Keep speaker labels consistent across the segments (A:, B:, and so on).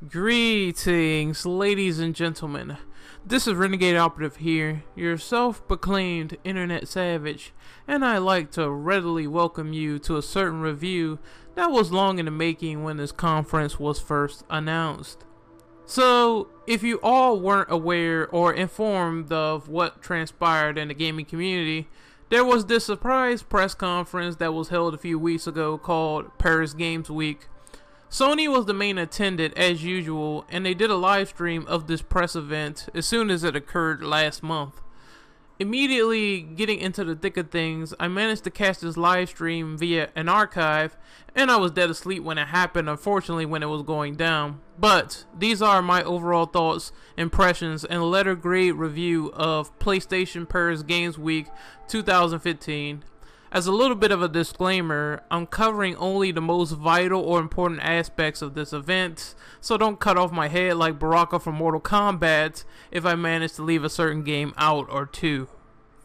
A: Greetings, ladies and gentlemen. This is Renegade Operative here, your self-proclaimed internet savage, and I'd like to readily welcome you to a certain review that was long in the making when this conference was first announced. So, if you all weren't aware or informed of what transpired in the gaming community, there was this surprise press conference that was held a few weeks ago called Paris Games Week. Sony was the main attendant as usual, and they did a live stream of this press event as soon as it occurred last month. Immediately getting into the thick of things, I managed to catch this live stream via an archive, and I was dead asleep when it happened, unfortunately when it was going down. But these are my overall thoughts, impressions, and letter grade review of PlayStation Paris Games Week 2015. As a little bit of a disclaimer, I'm covering only the most vital or important aspects of this event, so don't cut off my head like Baraka from Mortal Kombat if I manage to leave a certain game out or two.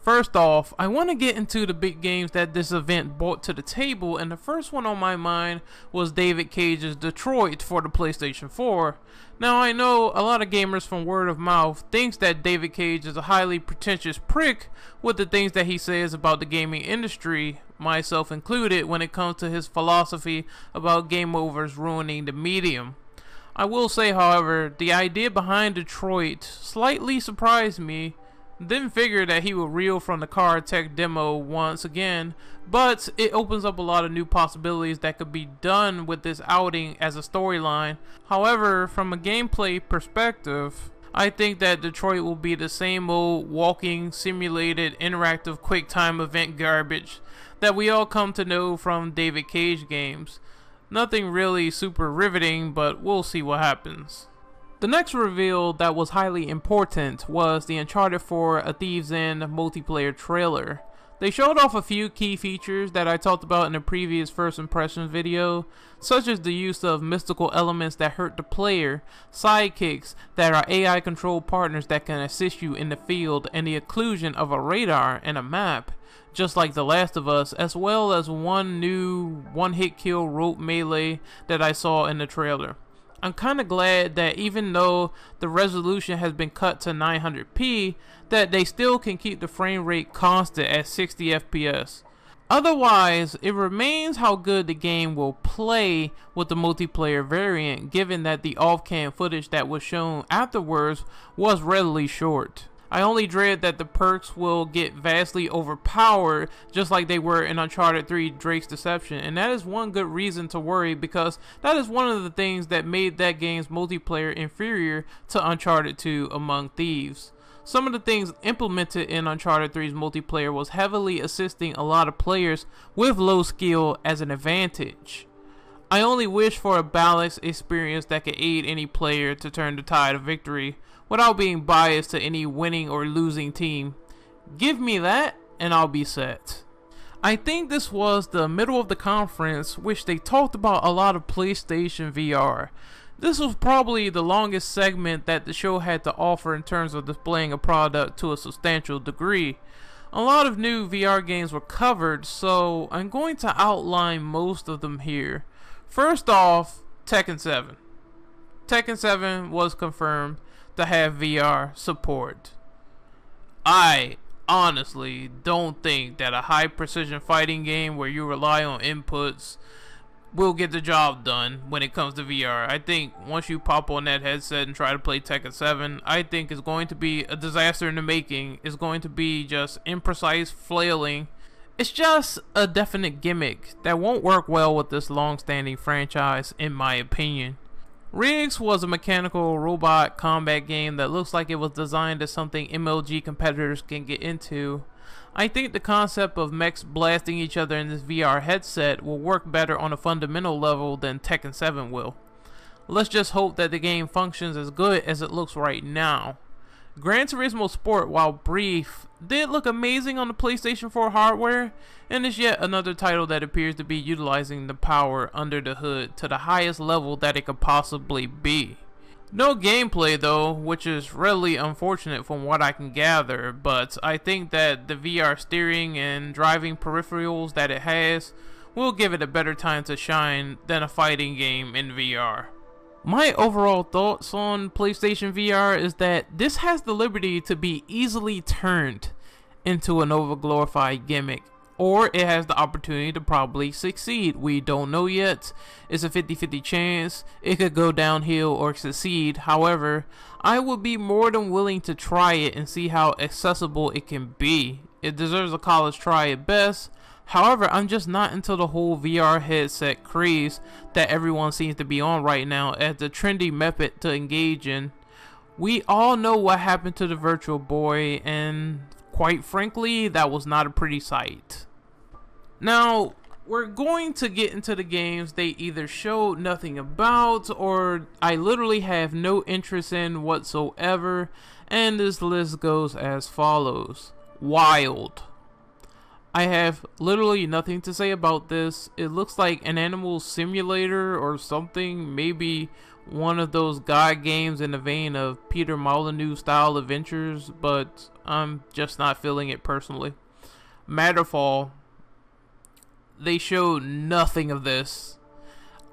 A: First off, I want to get into the big games that this event brought to the table, and the first one on my mind was David Cage's Detroit for the PlayStation 4. Now I know a lot of gamers from word of mouth thinks that David Cage is a highly pretentious prick with the things that he says about the gaming industry, myself included, when it comes to his philosophy about game overs ruining the medium. I will say, however, the idea behind Detroit slightly surprised me. Didn't figure that he would reel from the car tech demo once again, but it opens up a lot of new possibilities that could be done with this outing as a storyline. However, from a gameplay perspective, I think that Detroit will be the same old walking, simulated, interactive QuickTime event garbage that we all come to know from David Cage games. Nothing really super riveting, but we'll see what happens. The next reveal that was highly important was the Uncharted 4 A Thief's End multiplayer trailer. They showed off a few key features that I talked about in the previous first impressions video, such as the use of mystical elements that hurt the player, sidekicks that are AI controlled partners that can assist you in the field, and the inclusion of a radar and a map, just like The Last of Us, as well as one new one-hit kill rope melee that I saw in the trailer. I'm kinda glad that even though the resolution has been cut to 900p, that they still can keep the frame rate constant at 60 FPS. Otherwise, it remains how good the game will play with the multiplayer variant, given that the off-cam footage that was shown afterwards was relatively short. I only dread that the perks will get vastly overpowered, just like they were in Uncharted 3 Drake's Deception, and that is one good reason to worry, because that is one of the things that made that game's multiplayer inferior to Uncharted 2 Among Thieves. Some of the things implemented in Uncharted 3's multiplayer was heavily assisting a lot of players with low skill as an advantage. I only wish for a balanced experience that could aid any player to turn the tide of victory without being biased to any winning or losing team. Give me that and I'll be set. I think this was the middle of the conference, which they talked about a lot of PlayStation VR. This was probably the longest segment that the show had to offer in terms of displaying a product to a substantial degree. A lot of new VR games were covered, so I'm going to outline most of them here. First off, Tekken 7. Tekken 7 was confirmed to have VR support. I honestly don't think that a high precision fighting game where you rely on inputs will get the job done when it comes to VR. I think once you pop on that headset and try to play Tekken 7, I think it's going to be a disaster in the making. It's going to be just imprecise flailing. It's just a definite gimmick that won't work well with this long-standing franchise, in my opinion. Riggs was a mechanical robot combat game that looks like it was designed as something MLG competitors can get into. I think the concept of mechs blasting each other in this VR headset will work better on a fundamental level than Tekken 7 will. Let's just hope that the game functions as good as it looks right now. Gran Turismo Sport, while brief, did look amazing on the PlayStation 4 hardware, and is yet another title that appears to be utilizing the power under the hood to the highest level that it could possibly be. No gameplay though, which is really unfortunate from what I can gather, but I think that the VR steering and driving peripherals that it has will give it a better time to shine than a fighting game in VR. My overall thoughts on PlayStation VR is that this has the liberty to be easily turned into an overglorified gimmick, or it has the opportunity to probably succeed. We don't know yet. It's a 50-50 chance. It could go downhill or succeed. However, I would be more than willing to try it and see how accessible it can be. It deserves a college try at best. However, I'm just not into the whole VR headset craze that everyone seems to be on right now as the trendy method to engage in. We all know what happened to the Virtual Boy, and quite frankly, that was not a pretty sight. Now, we're going to get into the games they either showed nothing about or I literally have no interest in whatsoever, and this list goes as follows. Wild. I have literally nothing to say about this. It looks like an animal simulator or something, maybe one of those guide games in the vein of Peter Molyneux style adventures, but I'm just not feeling it personally. Matterfall. They showed nothing of this.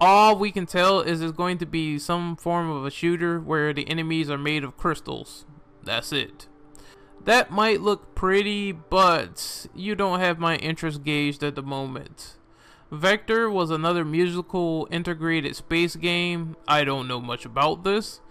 A: All we can tell is it's going to be some form of a shooter where the enemies are made of crystals. That's it. That might look pretty, but you don't have my interest gauged at the moment. Vector was another musical integrated space game. I don't know much about this.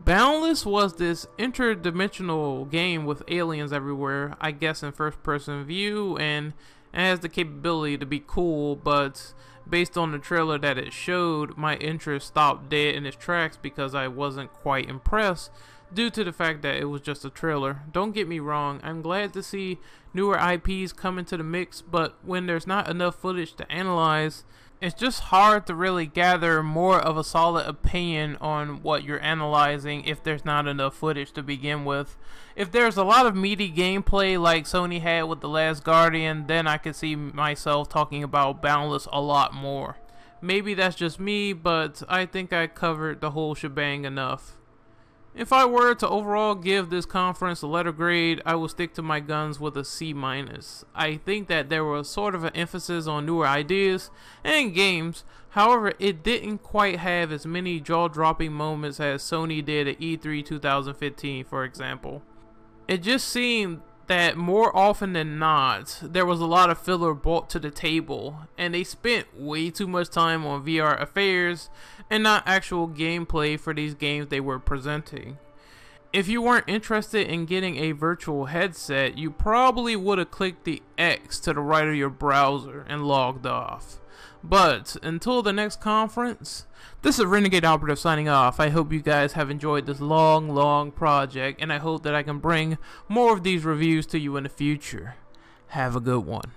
A: Boundless was this interdimensional game with aliens everywhere, I guess in first person view, and it has the capability to be cool, but based on the trailer that it showed, my interest stopped dead in its tracks because I wasn't quite impressed due to the fact that it was just a trailer. Don't get me wrong, I'm glad to see newer IPs come into the mix, but when there's not enough footage to analyze, it's just hard to really gather more of a solid opinion on what you're analyzing if there's not enough footage to begin with. If there's a lot of meaty gameplay like Sony had with The Last Guardian, then I could see myself talking about Boundless a lot more. Maybe that's just me, but I think I covered the whole shebang enough. If I were to overall give this conference a letter grade, I would stick to my guns with a C-. I think that there was sort of an emphasis on newer ideas and games, however it didn't quite have as many jaw-dropping moments as Sony did at E3 2015 for example. It just seemed that more often than not, there was a lot of filler brought to the table, and they spent way too much time on VR affairs and not actual gameplay for these games they were presenting. If you weren't interested in getting a virtual headset, you probably would have clicked the X to the right of your browser and logged off. But until the next conference, this is Renegade Operative signing off. I hope you guys have enjoyed this long project, and I hope that I can bring more of these reviews to you in the future. Have a good one.